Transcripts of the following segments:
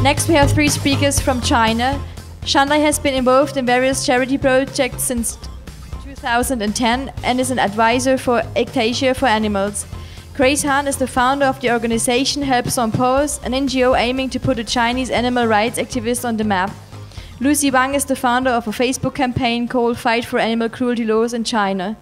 Next, we have 3 speakers from China. Shandai has been involved in various charity projects since 2010 and is an advisor for Ectasia for Animals. Grace Han is the founder of the organization Helps on Paws, an NGO aiming to put a Chinese animal rights activist on the map. Lucy Wang is the founder of a Facebook campaign called Fight for Animal Cruelty Laws in China.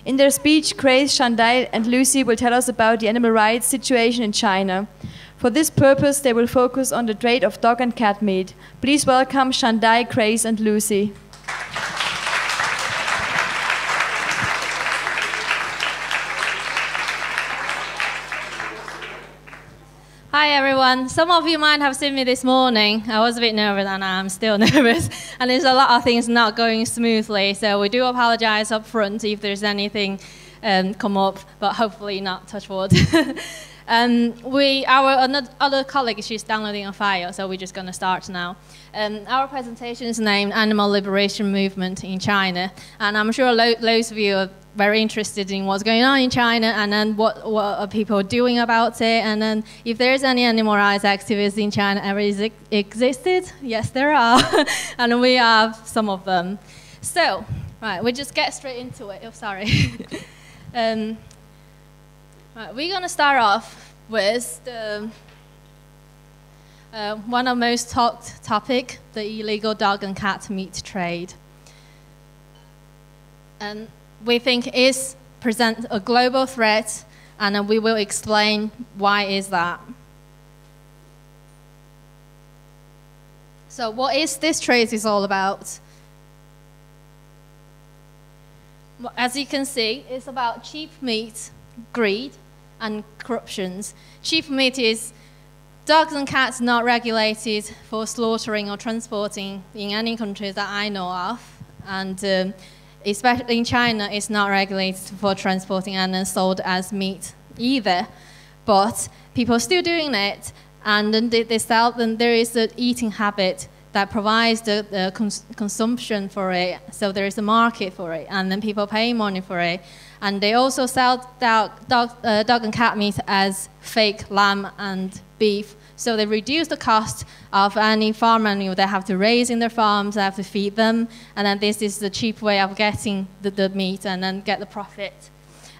In their speech, Grace, Shandai and Lucy will tell us about the animal rights situation in China. For this purpose, they will focus on the trade of dog and cat meat. Please welcome Shandai, Grace and Lucy. Hi everyone. Some of you might have seen me this morning. I was a bit nervous and I'm still nervous. And there's a lot of things not going smoothly. So we do apologize up front if there's anything come up, but hopefully not, touch wood. Our other colleague, she's downloading a file, so we're just going to start now. Our presentation is named Animal Liberation Movement in China. And I'm sure loads of you are very interested in what's going on in China and then what are people doing about it. And then if there's any animal rights activists in China ever existed, yes, there are. And we have some of them. So, right, we just get straight into it. Oh, sorry. Right, we're going to start off with the, one of the most talked topic, the illegal dog and cat meat trade. And we think it presents a global threat, and we will explain why is that. So what is this trade is all about? As you can see, it's about cheap meat, greed, and corruptions. Cheap meat is dogs and cats not regulated for slaughtering or transporting in any countries that I know of, and especially in China, it's not regulated for transporting and then sold as meat either. But people are still doing it, and then they sell them. There is an eating habit that provides the consumption for it, so there is a market for it, and then people pay money for it. And they also sell dog and cat meat as fake lamb and beef. So they reduce the cost of any farm animal they have to raise in their farms, they have to feed them, and then this is the cheap way of getting the meat and then get the profit.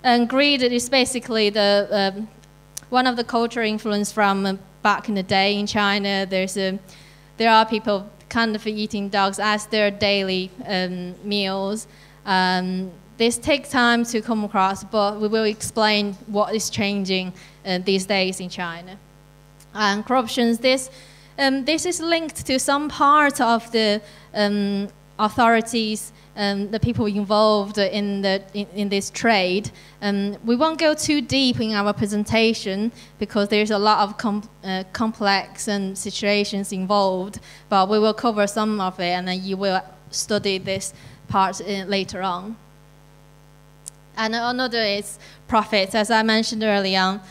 And greed is basically one of the cultural influence from back in the day in China. There are people kind of eating dogs as their daily meals. This takes time to come across, but we will explain what is changing these days in China. And corruption, this is linked to some part of the authorities, the people involved in this trade. We won't go too deep in our presentation because there's a lot of complex situations involved, but we will cover some of it, and then you will study this part later on. And another is profits, as I mentioned earlier on.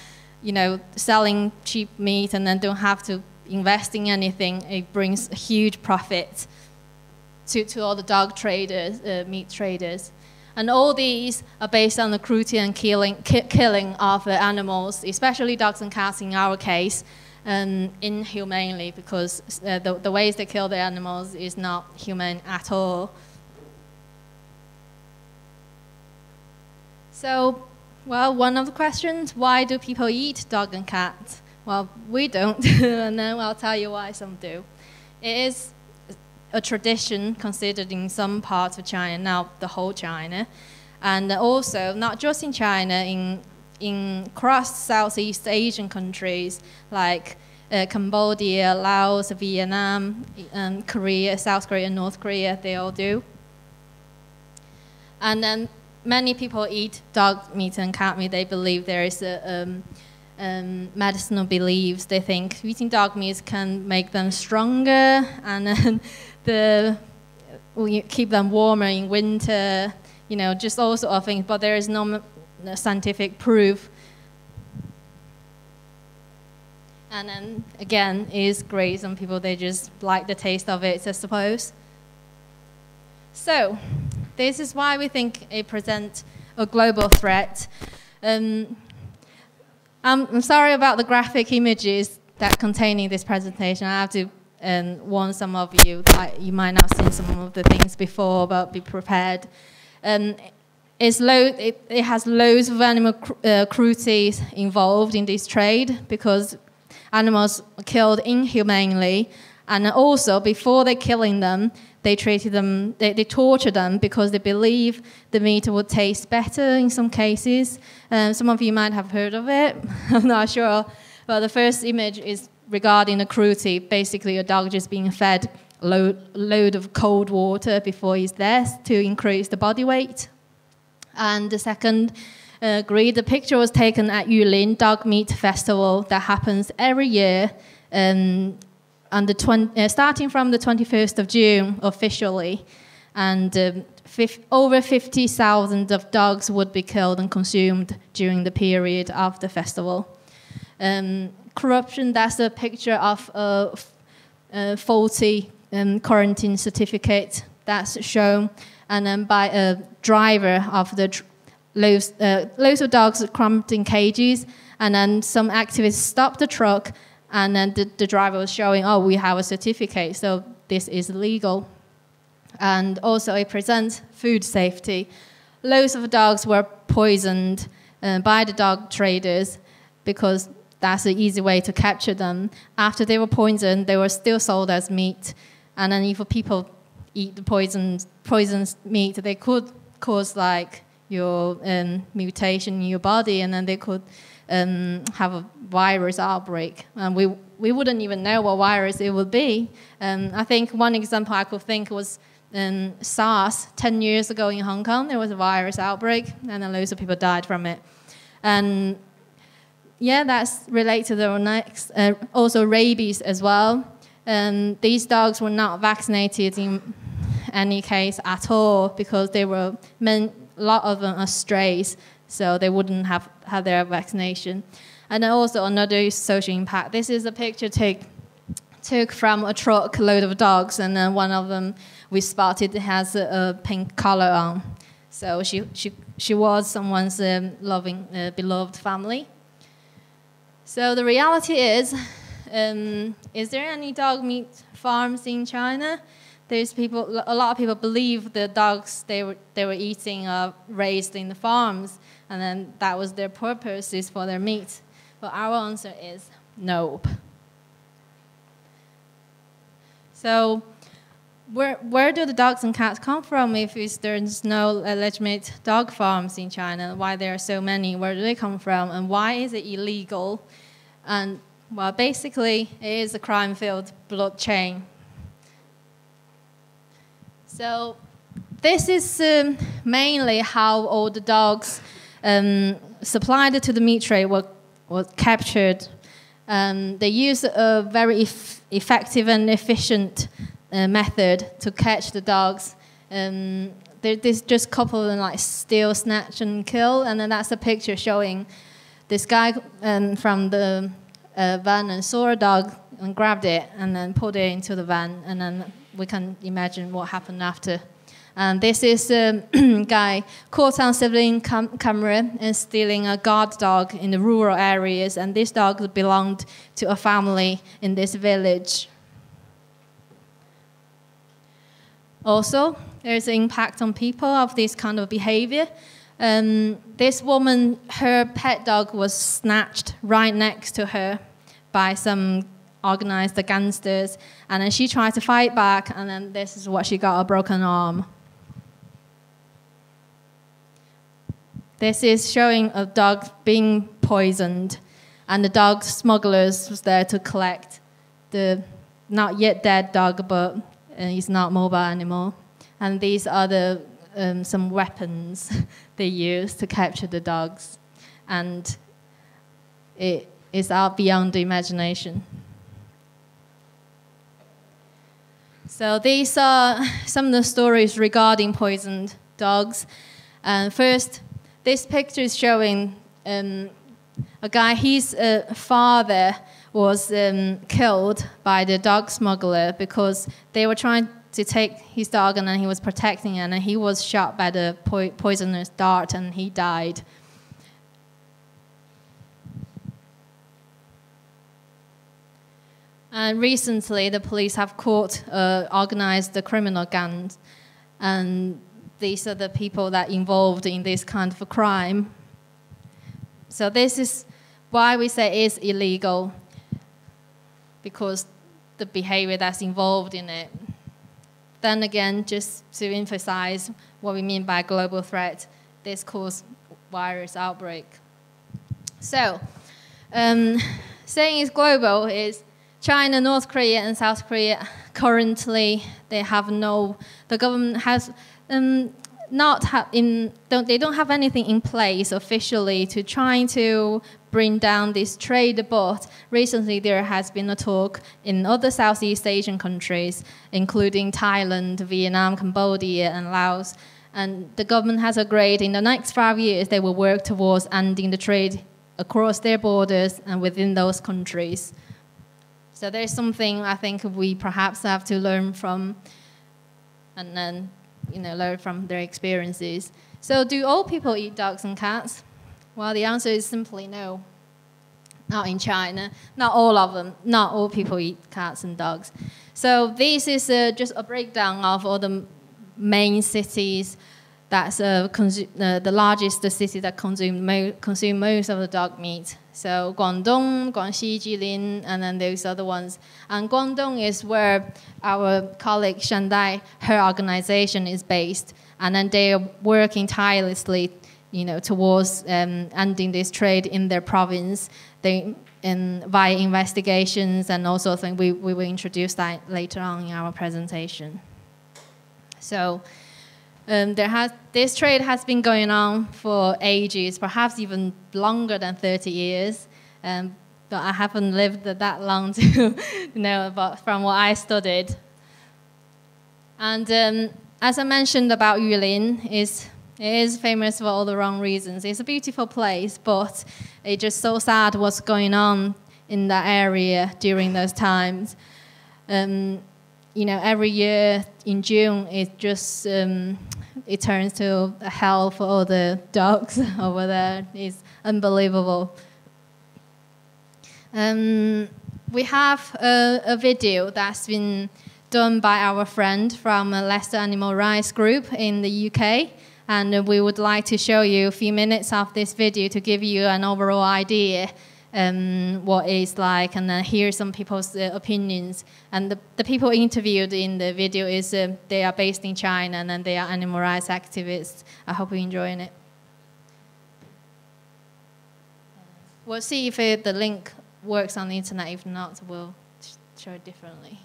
You know, selling cheap meat and then don't have to invest in anything, it brings a huge profit to all the dog traders, meat traders. And all these are based on the cruelty and killing of animals, especially dogs and cats in our case, inhumanely, because the ways they kill the animals is not humane at all. So, well, one of the questions, why do people eat dog and cat? Well, we don't, and then I'll tell you why some do. It is a tradition considered in some parts of China, now the whole China, and also not just in China, in across Southeast Asian countries like Cambodia, Laos, Vietnam, Korea, South Korea, North Korea, they all do. And then many people eat dog meat and cat meat. They believe there is medicinal beliefs. They think eating dog meat can make them stronger and then keep them warmer in winter, you know, just all sort of things. But there is no scientific proof. And then, again, it is great. Some people, they just like the taste of it, I suppose. So, this is why we think it presents a global threat. I'm sorry about the graphic images. that containing this presentation. I have to warn some of you that you might not have seen some of the things before, but be prepared. It has loads of animal cruelty involved in this trade because animals are killed inhumanely, and also before they're killing them, they torture them because they believe the meat would taste better in some cases. Some of you might have heard of it, I'm not sure. But the first image is regarding the cruelty. Basically, a dog just being fed a load of cold water before his death to increase the body weight. And the second greed, the picture was taken at Yulin Dog Meat Festival that happens every year, starting from the 21st of June officially. And over 50,000 of dogs would be killed and consumed during the period of the festival. Corruption, that's a picture of a faulty quarantine certificate that's shown, and then by a driver of the loads of dogs cramped in cages, and then some activists stopped the truck, and then the driver was showing, oh, we have a certificate, so this is legal. And also it presents food safety. Loads of dogs were poisoned by the dog traders because that's an easy way to capture them. After they were poisoned, they were still sold as meat. And then if people eat the poisoned meat, they could cause like your mutation in your body, and then they could have a virus outbreak. And we wouldn't even know what virus it would be. I think one example I could think was SARS. 10 years ago in Hong Kong, there was a virus outbreak, and then loads of people died from it. And yeah, that's related to the next. Also rabies as well. These dogs were not vaccinated in any case at all because they were a lot of them are strays, so they wouldn't have had their vaccination. And then also another social impact. This is a picture took from a truck load of dogs, and then one of them we spotted has a pink collar on. So she was someone's beloved family. So the reality is there any dog meat farms in China? A lot of people believe the dogs they were eating are raised in the farms, and then that was their purposes for their meat. But our answer is nope. So where do the dogs and cats come from if there's no legitimate dog farms in China? Why there are so many? Where do they come from? And why is it illegal? And, well, basically, it is a crime-filled blood chain. So this is mainly how all the dogs supplied to the meat trade were captured. They use a very effective and efficient method to catch the dogs. There's just a couple of them like steal, snatch, and kill, and then that's a picture showing this guy from the van and saw a dog and grabbed it and then put it into the van, and then we can imagine what happened after. And this is a guy caught on civilian camera and stealing a guard dog in the rural areas, and this dog belonged to a family in this village. Also, there's an impact on people of this kind of behavior. This woman, her pet dog was snatched right next to her by some organized gangsters, and then she tried to fight back, and then this is what she got, a broken arm. This is showing a dog being poisoned, and the dog smugglers was there to collect the not yet dead dog, but he's not mobile anymore. And these are the some weapons they use to capture the dogs, and it is out beyond the imagination. So these are some of the stories regarding poisoned dogs. First, this picture is showing a guy, his father was killed by the dog smuggler because they were trying to take his dog, and then he was protecting it, and then he was shot by the poisonous dart, and he died. And recently, the police have caught organized criminal gangs, and these are the people that involved in this kind of a crime. So this is why we say it's illegal, because the behavior that's involved in it. Then again, just to emphasize what we mean by global threat, this caused virus outbreak. So, saying it's global is China, North Korea, and South Korea currently they the government has they don't have anything in place officially to trying to bring down this trade, but recently there has been a talk in other Southeast Asian countries, including Thailand, Vietnam, Cambodia, and Laos. And the government has agreed in the next 5 years they will work towards ending the trade across their borders and within those countries. So there's something I think we perhaps have to learn from, and then learn from their experiences. So do all people eat dogs and cats? Well, the answer is simply no. Not in China. Not all of them. Not all people eat cats and dogs. So this is just a breakdown of all the main cities. That's the largest city that consume most of the dog meat. So Guangdong, Guangxi, Jilin, and then those other ones. And Guangdong is where our colleague Shandai, her organization is based. And then they are working tirelessly, towards ending this trade in their province. Via investigations, and also I think we will introduce that later on in our presentation. So this trade has been going on for ages, perhaps even longer than 30 years. But I haven't lived that long to know about from what I studied. And as I mentioned about Yulin, it is famous for all the wrong reasons. It's a beautiful place, but it's just so sad what's going on in that area during those times. Every year in June, it turns to a hell for all the dogs over there. It's unbelievable. We have a video that's been done by our friend from Leicester Animal Rights Group in the UK. And we would like to show you a few minutes of this video to give you an overall idea what it's like, and then hear some people's opinions. And the people interviewed in the video they are based in China, and then they are animal rights activists. I hope you're enjoying it. We'll see if the link works on the internet. If not, we'll show it differently.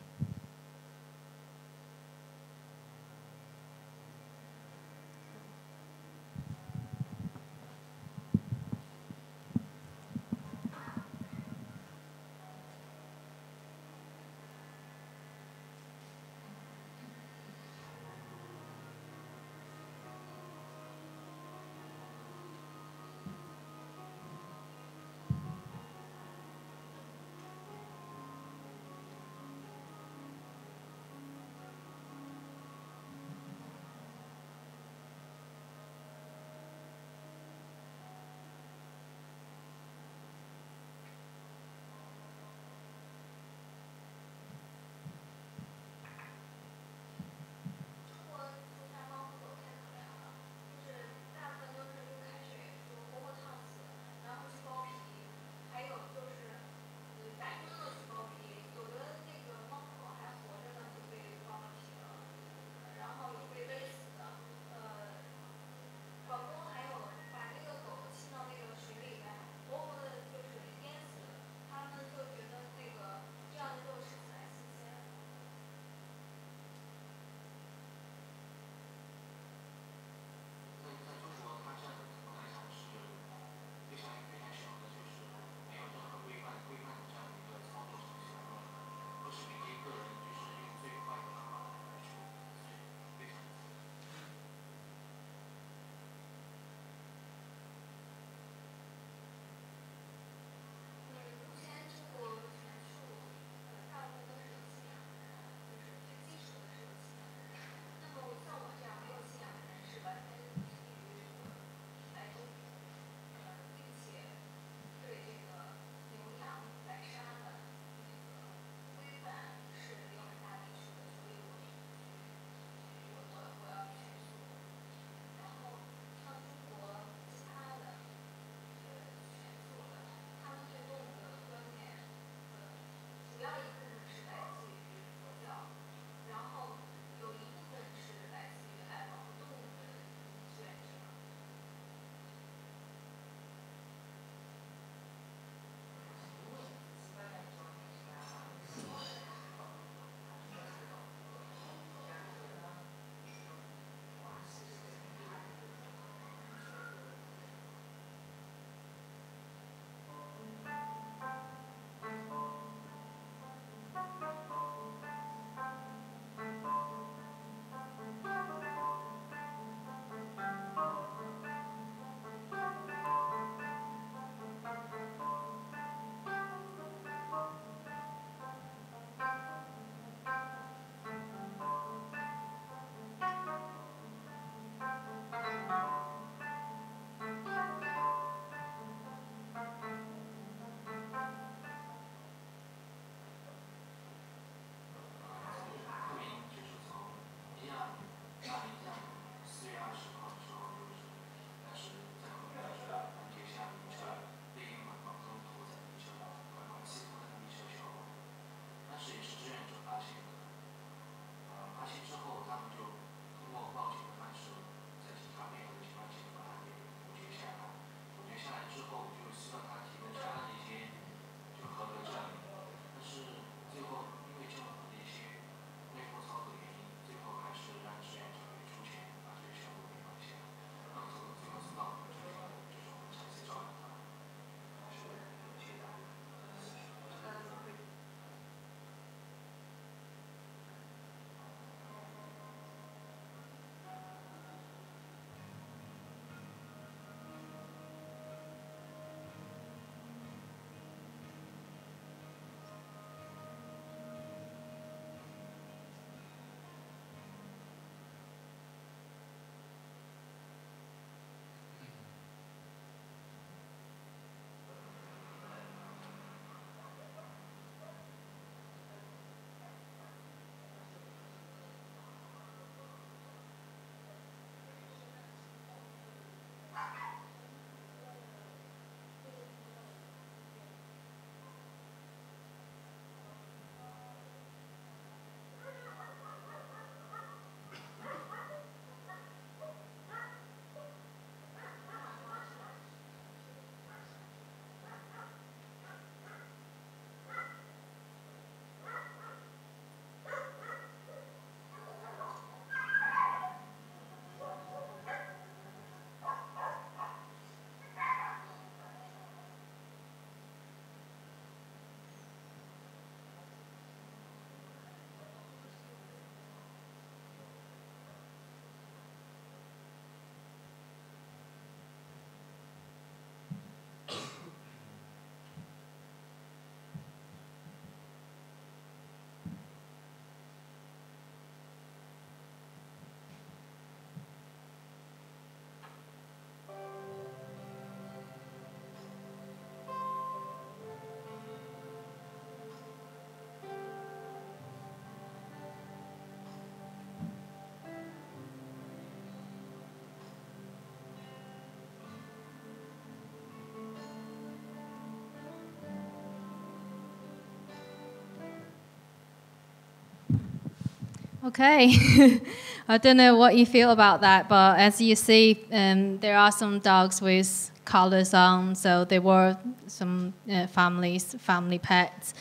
Okay. I don't know what you feel about that, but as you see, there are some dogs with collars on, so there were some family pets.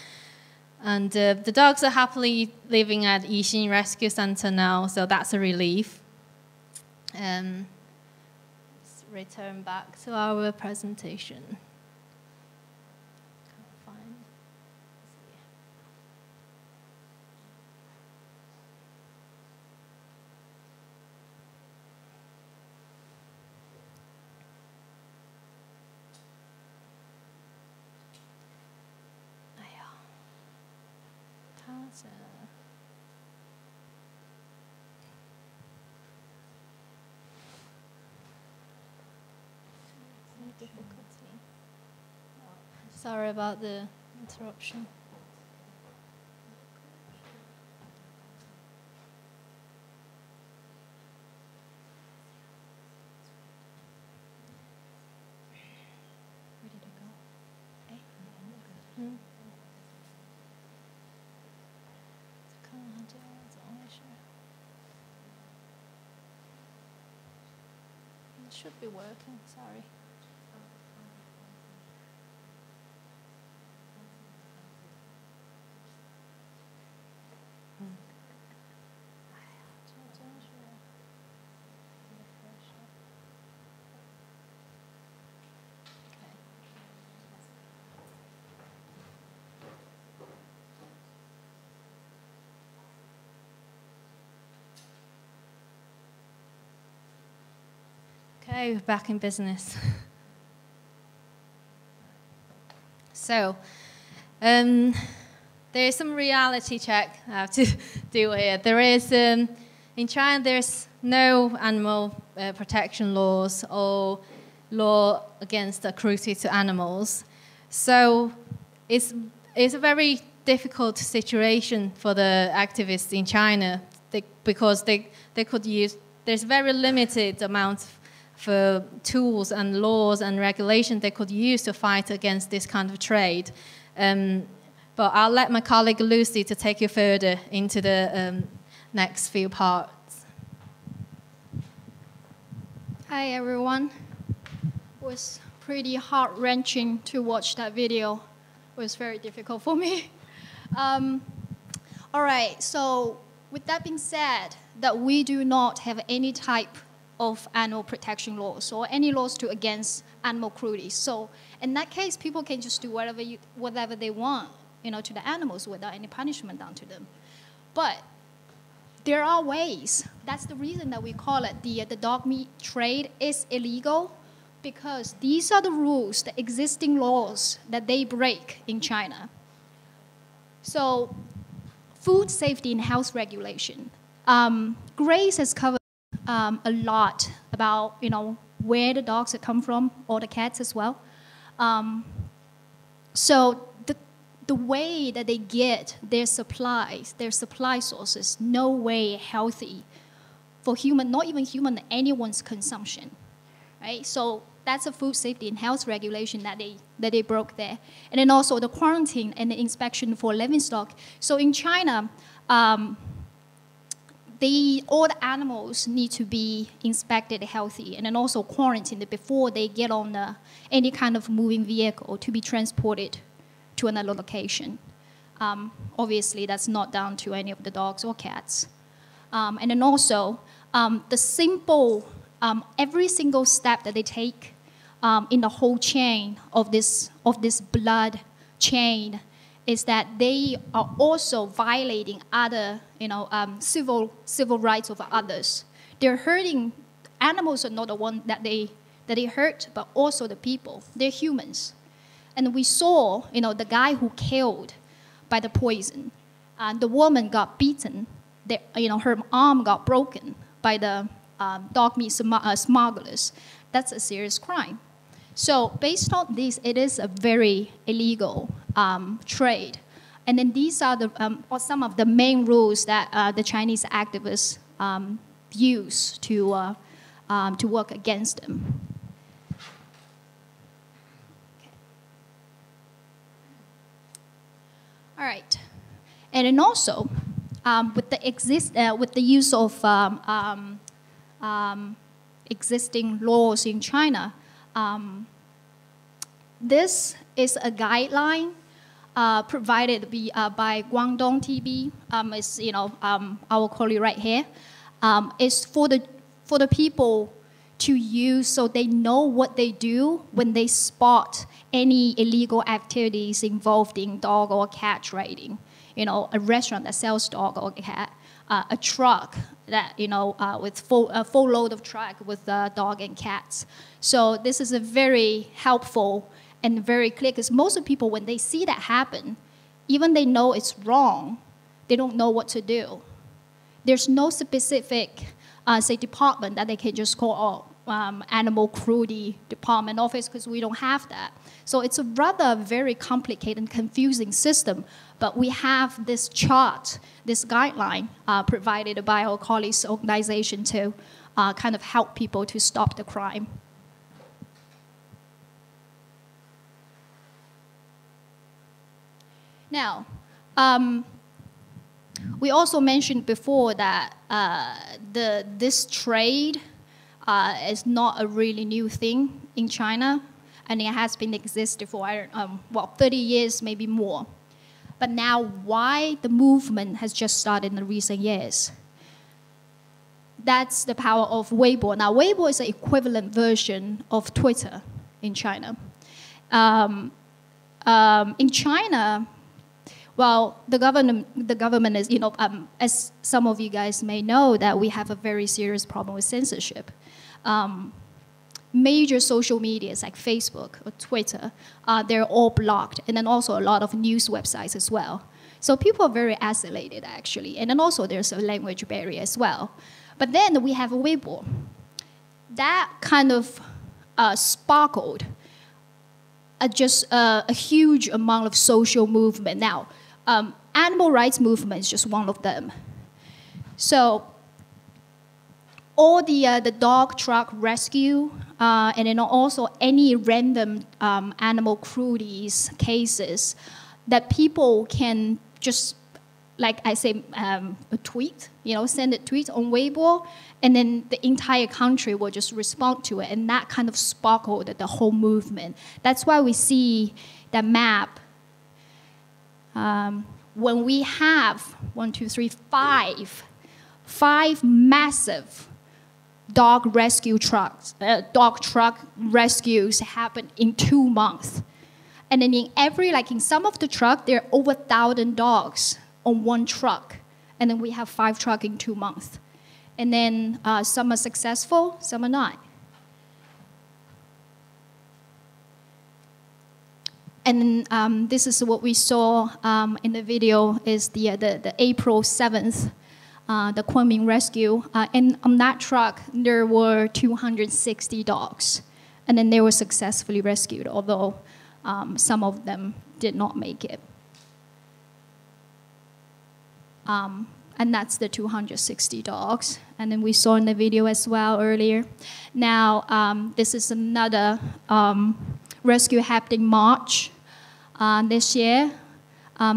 And the dogs are happily living at Yixin Rescue Center now, so that's a relief. Let's return back to our presentation. Can't find. Difficulty. Sorry about the interruption. Where did it go? Hmm? It should be working, sorry. Okay, we're back in business. So, there is some reality check I have to do here. There is, in China, there's no animal protection laws or law against cruelty to animals. So, it's a very difficult situation for the activists in China because they could use, there's very limited amount for tools and laws and regulations they could use to fight against this kind of trade. But I'll let my colleague Lucy to take you further into the next few parts. Hi everyone. It was pretty heart-wrenching to watch that video. It was very difficult for me. All right, so with that being said, that we do not have any type of animal protection laws or any laws against animal cruelty. So in that case, people can just do whatever they want, to the animals without any punishment done to them. But there are ways. That's the reason that we call it the dog meat trade is illegal, because these are the rules, the existing laws that they break in China. So food safety and health regulation. Grace has covered a lot about, where the dogs come from, or the cats as well. So the way that they get their supplies, their supply sources, no way healthy for human, not even human, anyone's consumption, right? So that's a food safety and health regulation that they broke there. And then also the quarantine and the inspection for livestock. So in China, all the animals need to be inspected healthy and then also quarantined before they get on any kind of moving vehicle to be transported to another location. Obviously, that's not down to any of the dogs or cats. And then also, the simple, every single step that they take in the whole chain of this blood chain is that they are also violating other, civil rights of others. They're hurting, animals are not the one that they hurt, but also the people. They're humans. And we saw, the guy who killed by the poison, the woman got beaten, her arm got broken by the dog meat smugglers. That's a serious crime. So based on this, it is a very illegal trade. And then these are some of the main rules that the Chinese activists use to work against them. Okay. All right. And then also, with the use of existing laws in China, this is a guideline provided by Guangdong TV. I will call it right here. It's for the people to use so they know what they do when they spot any illegal activities involved in dog or cat trading. A restaurant that sells dog or cat, a truck that, with a full load of truck with dog and cats. So this is a very helpful and very clear, because most of the people, when they see that happen, even they know it's wrong, they don't know what to do. There's no specific, department that they can just call animal cruelty department office, because we don't have that. So it's a rather very complicated and confusing system, but we have this chart, this guideline provided by our colleagues' organization to kind of help people to stop the crime. Now, we also mentioned before that this trade is not a really new thing in China, and it has been existed for 30 years, maybe more. But now, why the movement has just started in the recent years? That's the power of Weibo. Now, Weibo is an equivalent version of Twitter in China. In China, well, the government is, as some of you guys may know, that we have a very serious problem with censorship. Major social medias like Facebook or Twitter, they're all blocked, and then also a lot of news websites as well. So people are very isolated, actually, and then also there's a language barrier as well. But then we have Weibo. That kind of sparkled just a huge amount of social movement. Now, animal rights movement is just one of them. So all the dog truck rescue, and then also any random animal cruelties cases that people can just, like I say, a tweet, send a tweet on Weibo, and then the entire country will just respond to it, and that kind of sparkled the whole movement. That's why we see the map. When we have 5 massive dog rescue trucks, dog truck rescues happen in 2 months. And then in some of the truck, there are over 1,000 dogs on one truck. And then we have 5 trucks in 2 months. And then some are successful, some are not. And this is what we saw in the video, is the April 7th, the Kunming rescue. And on that truck, there were 260 dogs. And then they were successfully rescued, although some of them did not make it. And that's the 260 dogs. And then we saw in the video as well earlier. Now, this is another rescue happening March this year.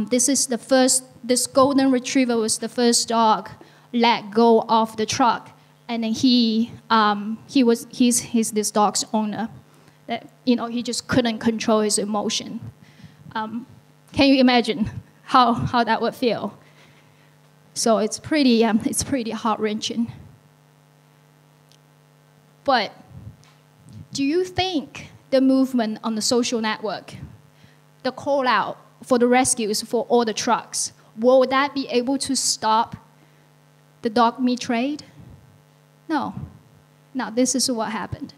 This golden retriever was the first dog let go of the truck, and then he's this dog's owner. That he just couldn't control his emotion. Can you imagine how that would feel? So it's pretty heart-wrenching. But do you think the movement on the social network, the call out for the rescues for all the trucks, will that be able to stop the dog meat trade? No. Now, this is what happened.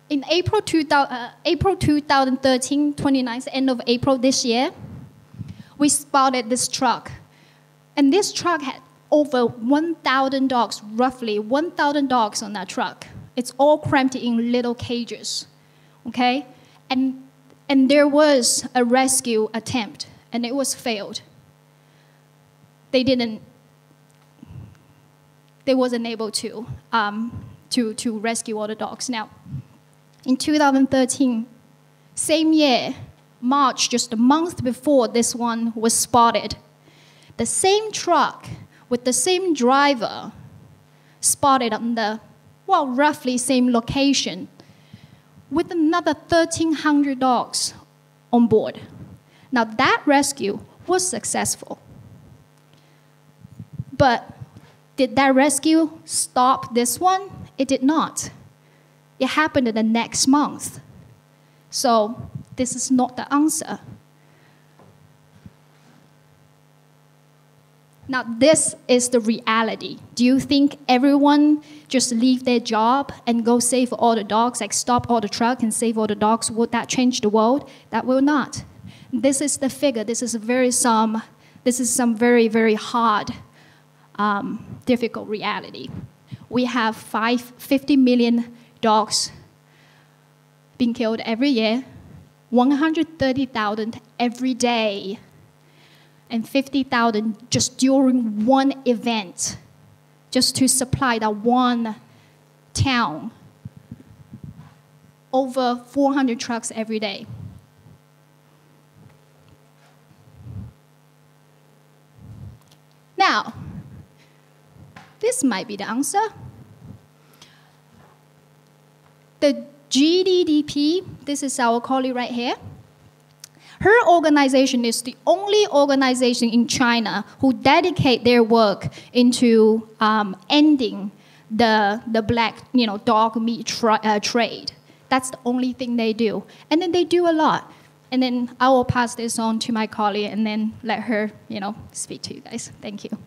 In April 2013, 29th, end of April this year, we spotted this truck. And this truck had over 1,000 dogs, roughly 1,000 dogs on that truck. It's all cramped in little cages, okay? And there was a rescue attempt, and it was failed. They wasn't able to rescue all the dogs. Now, in 2013, same year, March, just a month before this one was spotted, The same truck with the same driver spotted on the, well, roughly same location with another 1,300 dogs on board. Now that rescue was successful. But did that rescue stop this one? It did not. It happened in the next month. So this is not the answer. Now, this is the reality. Do you think everyone just leave their job and go save all the dogs, like stop all the truck and save all the dogs? Would that change the world? That will not. This is the figure. This is some very, very hard, difficult reality. We have 50 million dogs being killed every year, 130,000 every day, and 50,000 just during one event, just to supply that one town. Over 400 trucks every day. Now, this might be the answer. The GDDP, this is our colleague right here. Her organization is the only organization in China who dedicate their work into ending the black, dog meat trade. That's the only thing they do. And then they do a lot. And then I will pass this on to my colleague and then let her, speak to you guys. Thank you.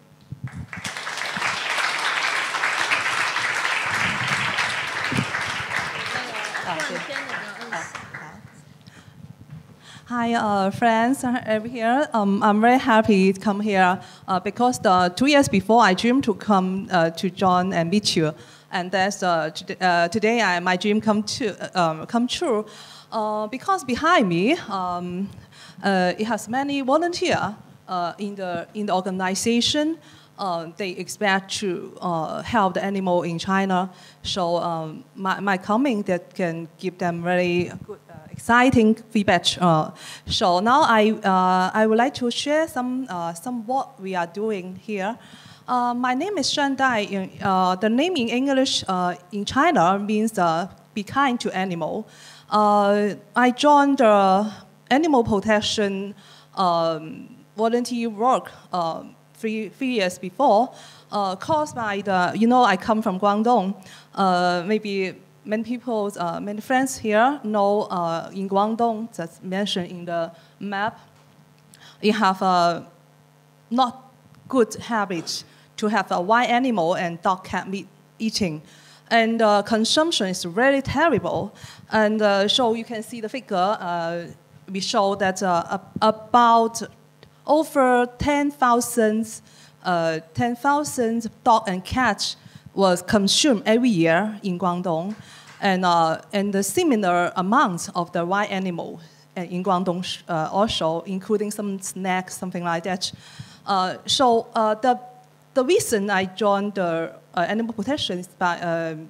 Hi, friends over here. I'm very happy to come here because 2 years before I dreamed to come to join and meet you, and that's today my dream come true. Because behind me, it has many volunteers in the organization. They expect to help the animal in China. So my coming that can give them very good, exciting feedback. So now I would like to share some what we are doing here. My name is Shandai. The name in English in China means be kind to animal. I joined the animal protection volunteer work 3 years before, caused by I come from Guangdong. Maybe many people, many friends here know in Guangdong, that's mentioned in the map, you have not good habits to have a wild animal and dog cat meat eating. And consumption is really terrible. And so you can see the figure. We show that about over 10,000 dog and cats was consumed every year in Guangdong, and the similar amounts of the wild animal in Guangdong also, including some snacks, something like that. So the reason I joined the animal protection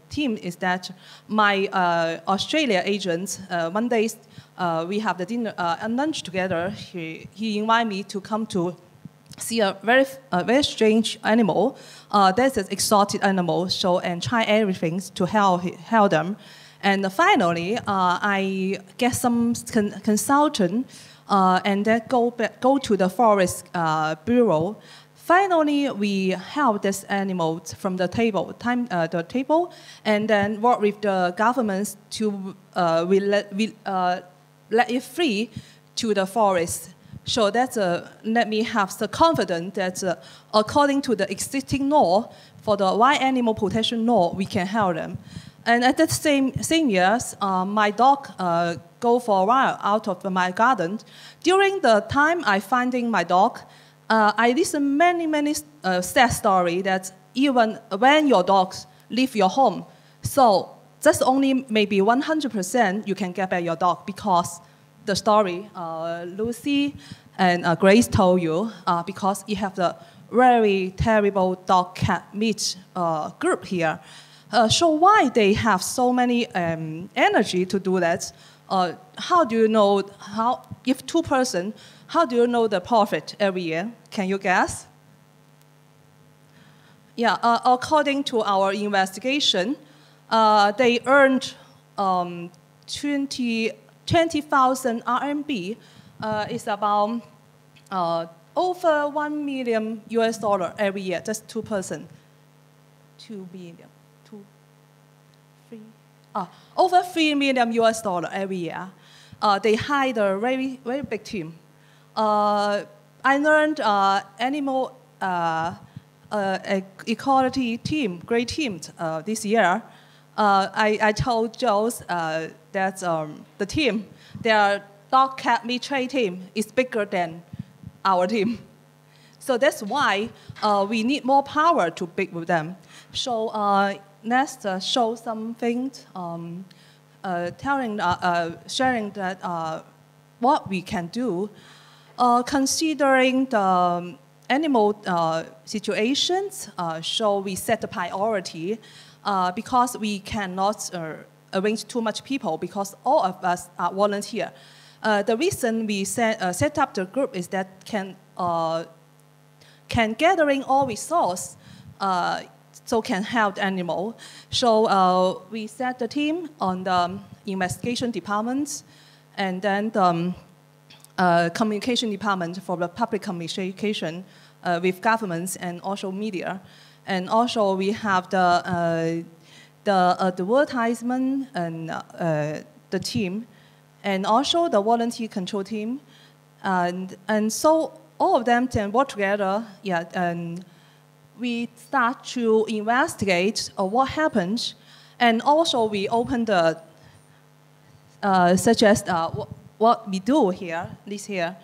team is that my Australia agent, one day we have the dinner and lunch together. He invited me to come to see a very strange animal. That's an exotic animal, and try everything to help them. And finally, I get some consultant and then go to the forest bureau. Finally, we help this animal from the table, and then work with the governments to let it free to the forest. So that let me have the confidence that according to the existing law, for the wild animal protection law, we can help them. And at the same years, my dog go for a while out of my garden. During the time I finding my dog, I listen many sad stories that even when your dogs leave your home, so just only maybe 100% you can get back your dog, because the story Lucy and Grace told you, because you have the very terrible dog cat meat group here. So why they have so many energy to do that? how do you know, if 2 persons, how do you know the profit every year? Can you guess? Yeah, according to our investigation, they earned 20,000 RMB. Is about over $1 million every year, just 2 persons. 2 million, 2, 3, over $3 million every year. They hired a very, very big team. I learned animal equality team, great team this year. I told Joes that the team, their dog cat meat trade team is bigger than our team. So that's why we need more power to bid with them. So let's show some things, sharing that what we can do, considering the animal situations. So we set the priority because we cannot arrange too much people because all of us are volunteer. The reason we set up the group is that can gathering all resource so can help the animal. So we set the team on the investigation department and then the communication department for the public communication with governments and also media. And also we have the advertisement and the team, and also the volunteer control team. And so all of them can work together, yeah, and we start to investigate what happened. And also we open the, suggest what we do here, this here.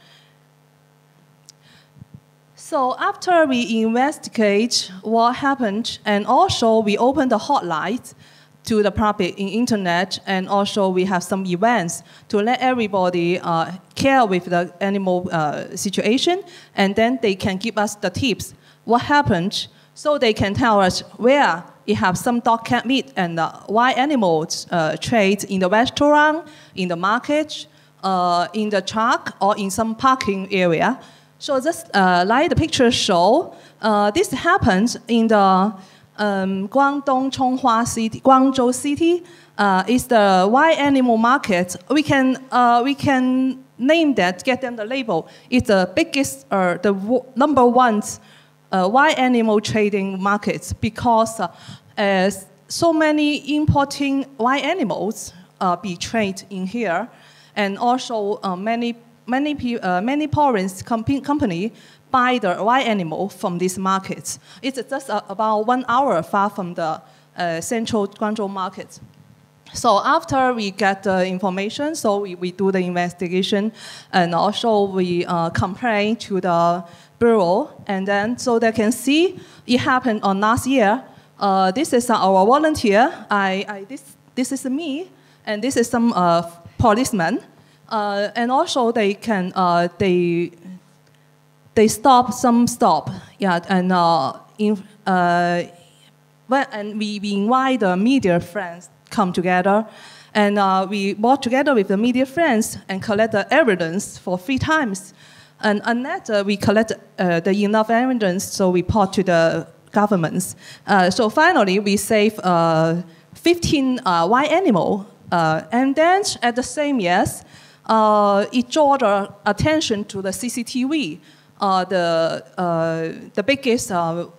So after we investigate what happened, and also we open the hotline to the public in internet, and also we have some events to let everybody care with the animal situation, and then they can give us the tips, what happened, so they can tell us where you have some dog cat meat and why animals trade in the restaurant, in the market, in the truck, or in some parking area. So just like the picture show, this happens in the Guangdong Chonghua City, Guangzhou City. Is the wild animal market. We can name that, get them the label. It's the biggest, the #1 wild animal trading markets because so many importing wild animals be traded in here, and also many foreign company buy the wild animal from these markets. It's just about 1 hour far from the central Guangzhou market. So after we get the information, so we do the investigation, and also we complain to the bureau, and then so they can see it happened on last year. This is our volunteer. This is me, and this is some policemen. And also they can they stop, yeah, and and we invite the media friends come together, and we work together with the media friends and collect the evidence for 3 times, and unless we collect the enough evidence, so we report to the governments. So finally we save 15 wild animal, and then at the same years. It draw the attention to the CCTV, the biggest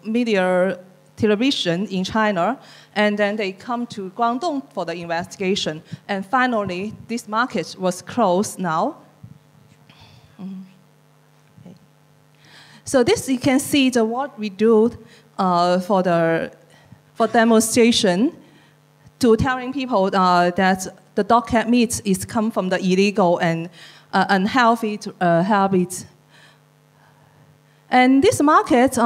media television in China, and then they come to Guangdong for the investigation. And finally, this market was closed now. Okay. So this you can see what we do for demonstration to telling people that the dog cat meat is come from the illegal and unhealthy habits. And this market,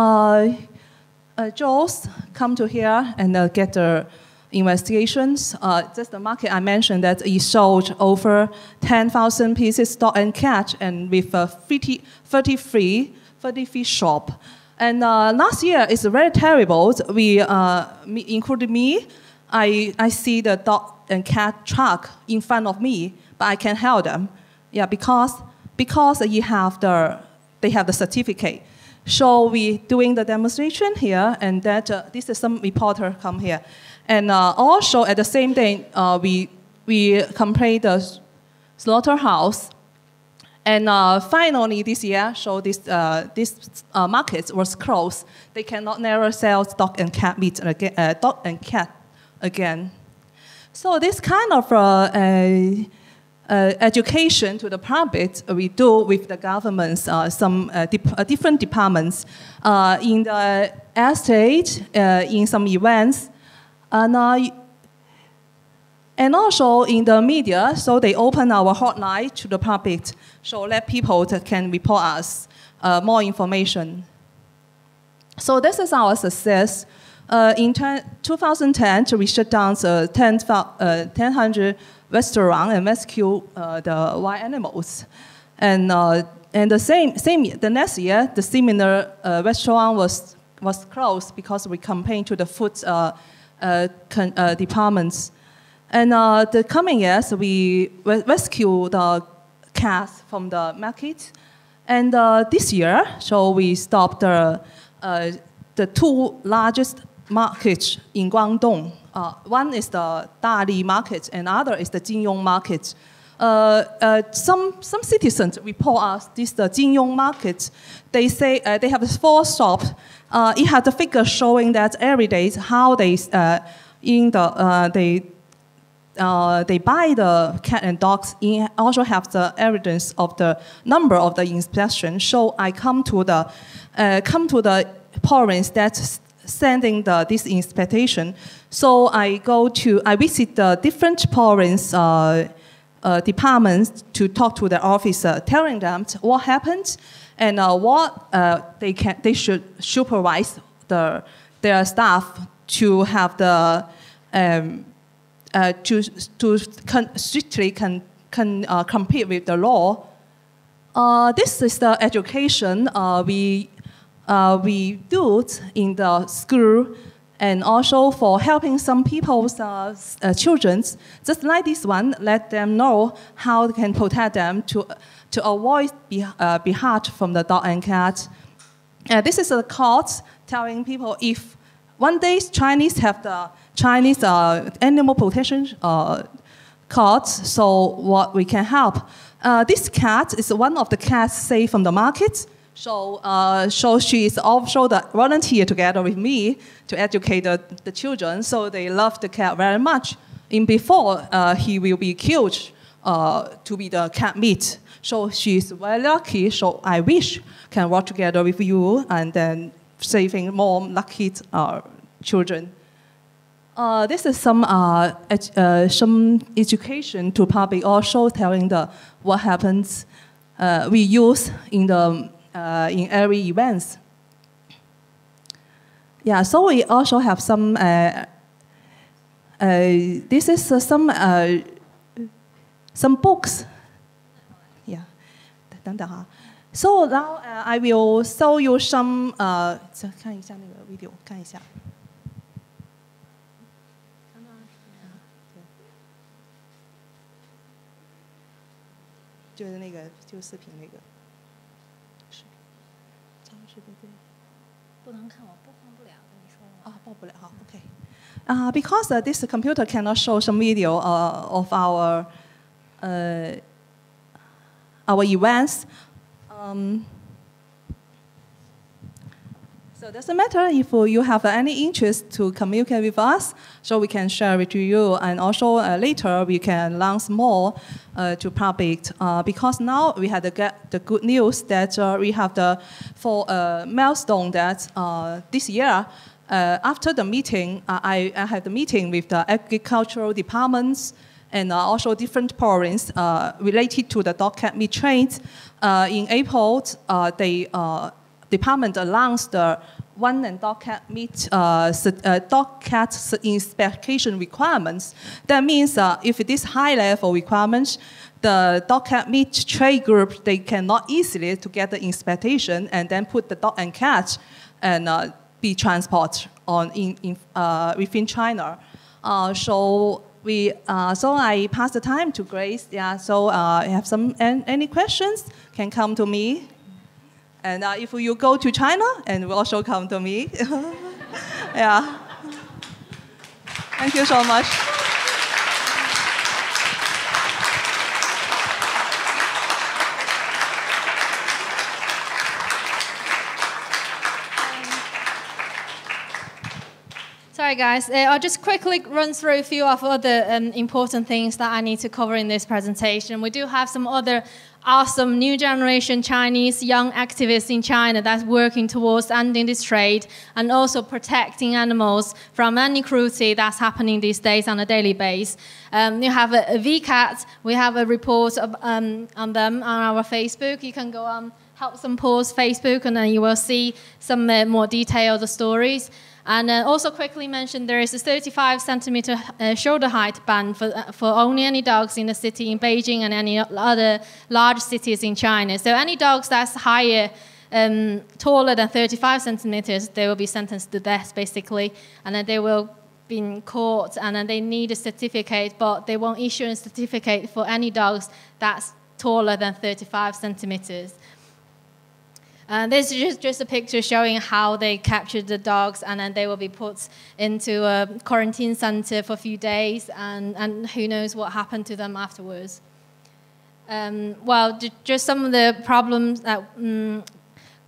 Joes come to here and get the investigations. Just the market I mentioned that it sold over 10,000 pieces dog and cat, and with 33 shop. And last year is very terrible. We, including me, I see the dog and cat truck in front of me, but I can help them. Yeah, because they have the certificate. So we doing the demonstration here, and that this is some reporter come here, and also at the same day we complete the slaughterhouse, and finally this year, so this market was closed. They cannot never sell dog and cat meat again, dog and cat again. So this kind of education to the public we do with the governments, some different departments in the estate, in some events, and also in the media. So they open our hotline to the public, so that people can report us more information. So this is our success. In 2010, we shut down 1,000 restaurants and rescue the wild animals. And the next year, the similar restaurant was closed because we campaigned to the food departments. And the coming years, we rescue the cats from the market. And this year, so we stopped the two largest markets in Guangdong. One is the Dali market, and other is the Jinyong market. Some citizens report us this the Jinyong market. They say they have 4 shops. It has a figure showing that every day how they they buy the cat and dogs. It also have the evidence of the number of the inspection. So I come to the province that's sending this inspection. So I visit the different province departments to talk to the officer, telling them what happened and what they should supervise their staff to have the to strictly compete with the law. This is the education we do in the school, and also for helping some people's children, just like this one, let them know how they can protect them to avoid be hurt from the dog and cat. This is a court telling people if one day Chinese have the Chinese animal protection court, so what we can help. This cat is one of the cats saved from the market. So she is also the volunteer together with me to educate the children. So they love the cat very much. Before he will be killed to be the cat meat. So she's very lucky. So I wish can work together with you and then saving more lucky children. This is some education to public, also telling what happens we use in every events. Yeah, so we also have some. This is some books. Yeah, 等等哈。So now I will show you some. 看一下那个 video， 看一下。就是那个，就视频那个。不能看，我播放不了，跟你说了。啊，播不了，好 ，OK。Because this computer cannot show some video of our events. So it doesn't matter if you have any interest to communicate with us, so we can share it to you, and also later we can launch more to public. Because now we had the good news that we have the milestone that this year. After the meeting, I had the meeting with the agricultural departments and also different provinces related to the dog cat meat trade. In April, department announced the one and dog cat meat dog cat inspection requirements. That means if it is high level requirements, the dog cat meat trade group they cannot easily to get the inspection and then put the dog and cat and be transported within China. So so I pass the time to Grace. Yeah. So have any questions? Can come to me. And if you go to China, and will also come to me. Yeah. Thank you so much. Sorry, guys. I'll just quickly run through a few of other important things that I need to cover in this presentation. We do have some other awesome new generation Chinese young activists in China that's working towards ending this trade and also protecting animals from any cruelty that's happening these days on a daily basis. You have a VCAT. We have a report on them on our Facebook. You can go on Help Some Paws Facebook, and then you will see some more detailed stories. And also quickly mention there is a 35 centimeter shoulder height ban for only any dogs in the city in Beijing and any other large cities in China. So any dogs that's higher, taller than 35 centimeters, they will be sentenced to death basically, and then they will be in court, and then they need a certificate, but they won't issue a certificate for any dogs that's taller than 35 centimeters. This is just a picture showing how they captured the dogs, and then they will be put into a quarantine center for a few days, and who knows what happened to them afterwards. Well, just some of the problems that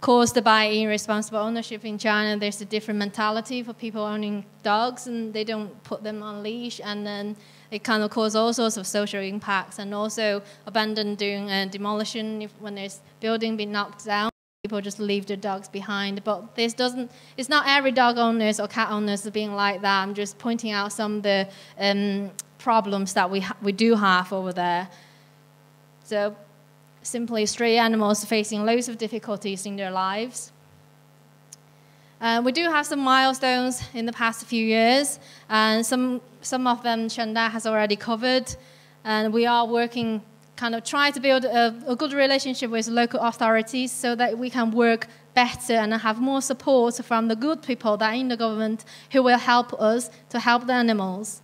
caused by irresponsible ownership in China. There's a different mentality for people owning dogs, and they don't put them on leash, and then it kind of causes all sorts of social impacts, and also abandoned during demolition when there's building being knocked down. People just leave their dogs behind, but it's not every dog owners or cat owners are being like that. I'm just pointing out some of the problems that we do have over there. So simply stray animals facing loads of difficulties in their lives. We do have some milestones in the past few years, and some of them Shandai has already covered, and we are working kind of try to build a good relationship with local authorities so that we can work better and have more support from the good people that are in the government who will help us to help the animals.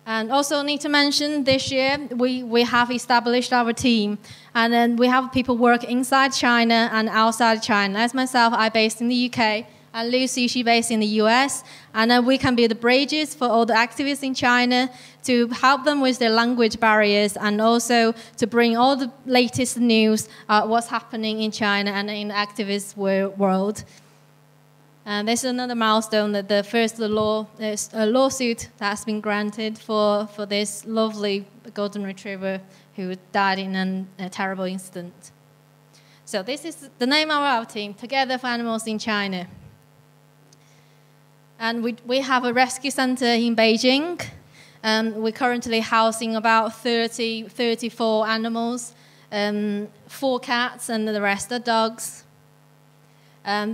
And also need to mention this year we have established our team, and then we have people work inside China and outside China. As myself, I'm based in the UK, and Lucy, she's based in the US, and then we can be the bridges for all the activists in China to help them with their language barriers, and also to bring all the latest news, what's happening in China and in the activist world. And this is another milestone, that the first lawsuit that's been granted for this lovely golden retriever who died in a terrible incident. So this is the name of our team, Together for Animals in China. And we have a rescue center in Beijing. We're currently housing about 34 animals, 4 cats, and the rest are dogs.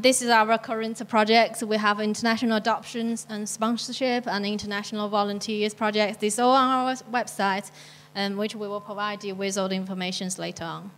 This is our current project. We have international adoptions and sponsorship and international volunteers projects. This is all on our website, which we will provide you with all the information later on.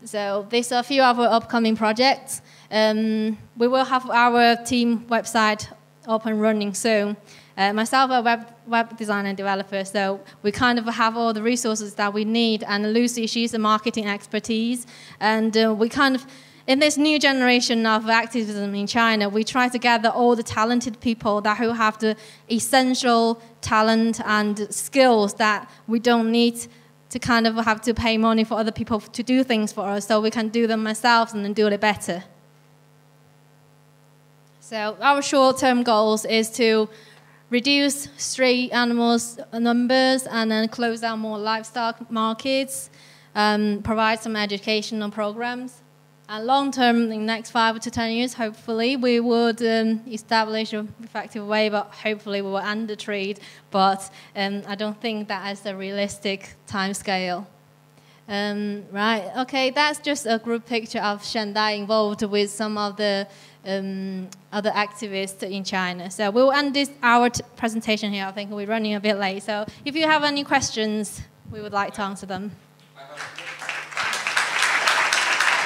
So these are a few of our upcoming projects. We will have our team website up and running soon. Myself, a web designer and developer, so we kind of have all the resources that we need. And Lucy, she's a marketing expertise. And we kind of, in this new generation of activism in China, we try to gather all the talented people who have the essential talent and skills that we don't need to kind of have to pay money for other people to do things for us, so we can do them ourselves and then do it better. So our short-term goals is to reduce stray animals numbers and then close down more livestock markets, provide some educational programs. And long-term, in the next 5 to 10 years, hopefully, we would establish an effective way, but hopefully we will end the trade. But I don't think that is a realistic timescale. Right, okay, that's just a group picture of Shandai involved with some of the other activists in China. So we'll end our presentation here. I think we're running a bit late. So if you have any questions, we would like to answer them.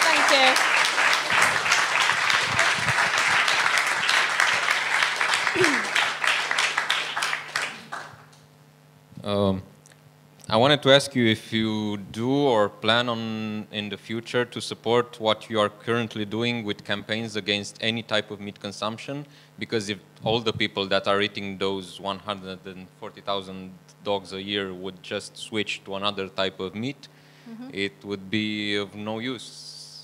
Thank you. I wanted to ask you if you do or plan on in the future to support what you are currently doing with campaigns against any type of meat consumption, because if all the people that are eating those 140,000 dogs a year would just switch to another type of meat, it would be of no use.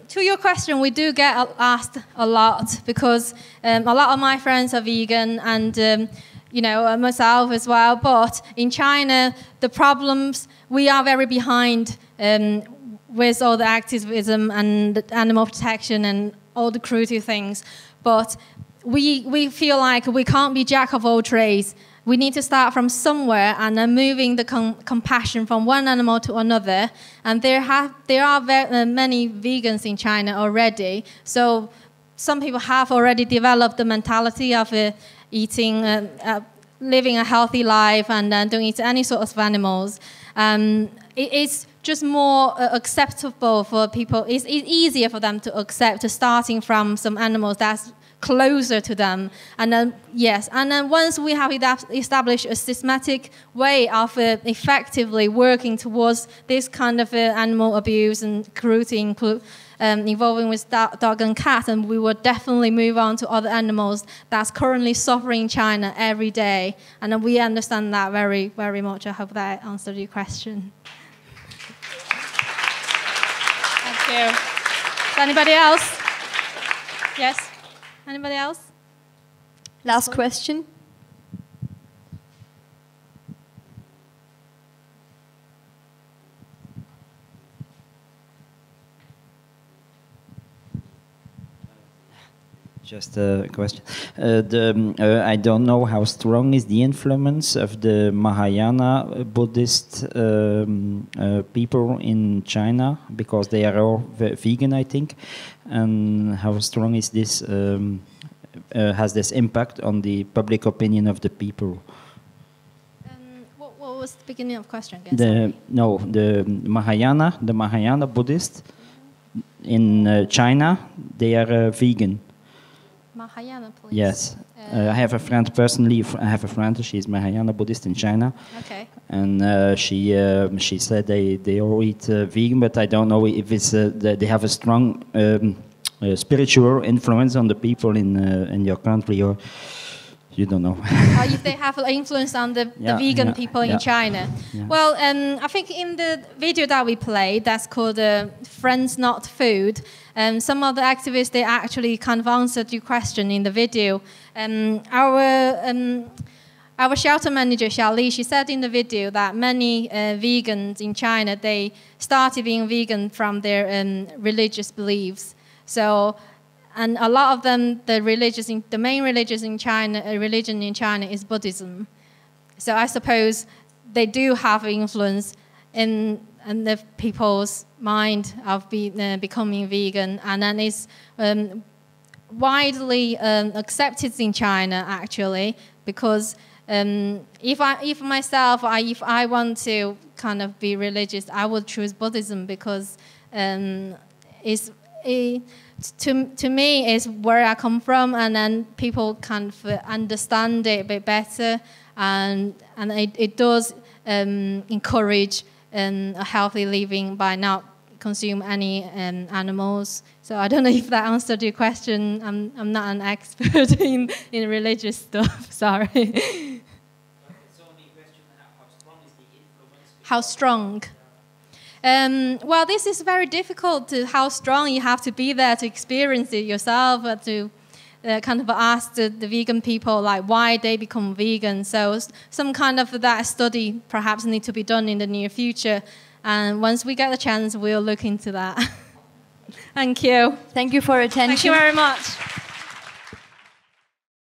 To your question, we do get asked a lot because a lot of my friends are vegan and you know, myself as well. But in China, the problems, we are very behind with all the activism and animal protection and all the cruelty things. But we feel like we can't be jack of all trades. We need to start from somewhere and then moving the compassion from one animal to another. And there are many vegans in China already. So some people have already developed the mentality of eating, living a healthy life and don't eat any sort of animals. It's just more acceptable for people. It's easier for them to accept starting from some animals that's closer to them. And then, yes, and then once we have established a systematic way of effectively working towards this kind of animal abuse and cruelty involving with dog and cat, and we will definitely move on to other animals that's currently suffering in China every day. And we understand that very, very much. I hope that answered your question. Thank you. Is anybody else? Yes? Anybody else? Last question. Just a question. I don't know how strong is the influence of the Mahayana Buddhist people in China, because they are all vegan, I think. And how strong is this? Has this impact on the public opinion of the people? What was the beginning of the question again? The Mahayana Buddhist in China, they are vegan. Mahayana, please. Yes. I have a friend personally. I have a friend. She's Mahayana Buddhist in China. Okay. And she said they all eat vegan, but I don't know if it's they have a strong spiritual influence on the people in your country, or you don't know. If they have influence on the vegan people in China. Yeah. Well, I think in the video that we played, that's called Friends Not Food, some of the activists, they actually kind of answered your question in the video. Our shelter manager, Xiaoli, she said in the video that many vegans in China, they started being vegan from their religious beliefs. So, and a lot of them, the main religion in China is Buddhism. So I suppose they do have influence in the people's mind of becoming vegan, and then it's widely accepted in China actually, because if I want to kind of be religious, I would choose Buddhism, because to me, it's where I come from, and then people kind of understand it a bit better, and it does encourage a healthy living by not consume any animals. So I don't know if that answered your question. I'm not an expert in religious stuff. Sorry. So the question: how strong is the influence? How strong? Well, this is very difficult. How strong you have to be there to experience it yourself, to kind of ask the vegan people like why they become vegan. So some kind of that study perhaps need to be done in the near future. And once we get the chance, we'll look into that. Thank you. Thank you for attention. Thank you very much.